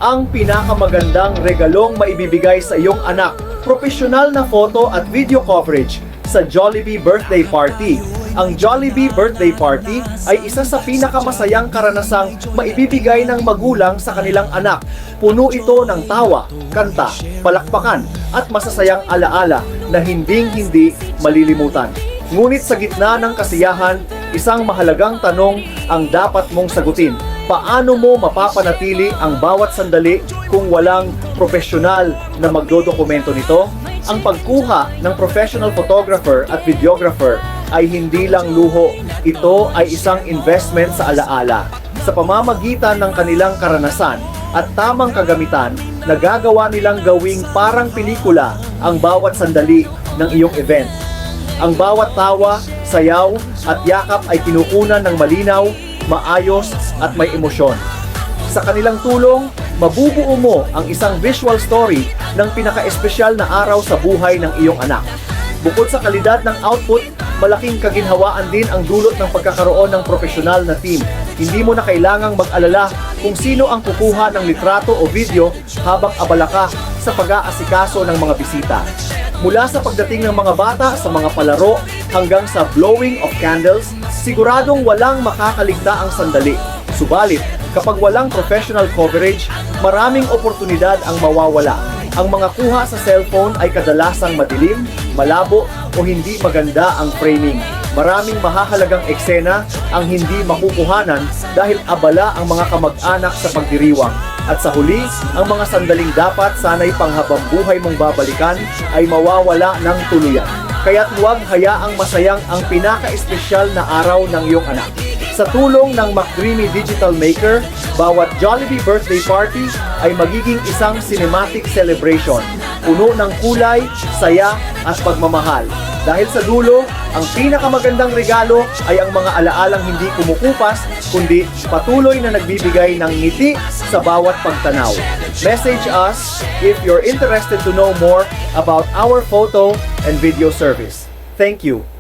ang pinakamagandang regalong maibibigay sa iyong anak. Profesional na photo at video coverage sa Jollibee Birthday Party. Ang Jollibee Birthday Party ay isa sa pinakamasayang karanasang maibibigay ng magulang sa kanilang anak. Puno ito ng tawa, kanta, palakpakan at masasayang alaala na hinding-hindi malilimutan. Ngunit sa gitna ng kasiyahan, isang mahalagang tanong ang dapat mong sagutin. Paano mo mapapanatili ang bawat sandali kung walang profesional na magdodokumento nito? Ang pagkuha ng professional photographer at videographer ay hindi lang luho. Ito ay isang investment sa alaala. Sa pamamagitan ng kanilang karanasan at tamang kagamitan, nagagawa nilang gawing parang pelikula ang bawat sandali ng iyong event. Ang bawat tawa, sayaw at yakap ay kinukunan ng malinaw, maayos at may emosyon. Sa kanilang tulong, mabubuo mo ang isang visual story ng pinaka-espesyal na araw sa buhay ng iyong anak. Bukod sa kalidad ng output, malaking kaginhawaan din ang dulot ng pagkakaroon ng profesional na team. Hindi mo na kailangang mag-alala kung sino ang kukuha ng litrato o video habang abala ka sa pag-aasikaso ng mga bisita. Mula sa pagdating ng mga bata sa mga palaro hanggang sa blowing of candles, siguradong walang makakaligta ang sandali. Subalit, kapag walang professional coverage, maraming oportunidad ang mawawala. Ang mga kuha sa cellphone ay kadalasang madilim, malabo o hindi maganda ang framing. Maraming mahahalagang eksena ang hindi makukuhanan dahil abala ang mga kamag-anak sa pagdiriwang. At sa huli, ang mga sandaling dapat sana'y panghabang buhay mong babalikan ay mawawala ng tuluyan. Kaya't huwag hayaang masayang ang pinaka-espesyal na araw ng iyong anak. Sa tulong ng McDreamy Digital Maker, bawat Jollibee Birthday Party ay magiging isang cinematic celebration, puno ng kulay, saya at pagmamahal. Dahil sa dulo, ang pinakamagandang regalo ay ang mga alaalang hindi kumukupas, kundi patuloy na nagbibigay ng ngiti sa bawat pagtanaw. Message us if you're interested to know more about our photo and video service. Thank you.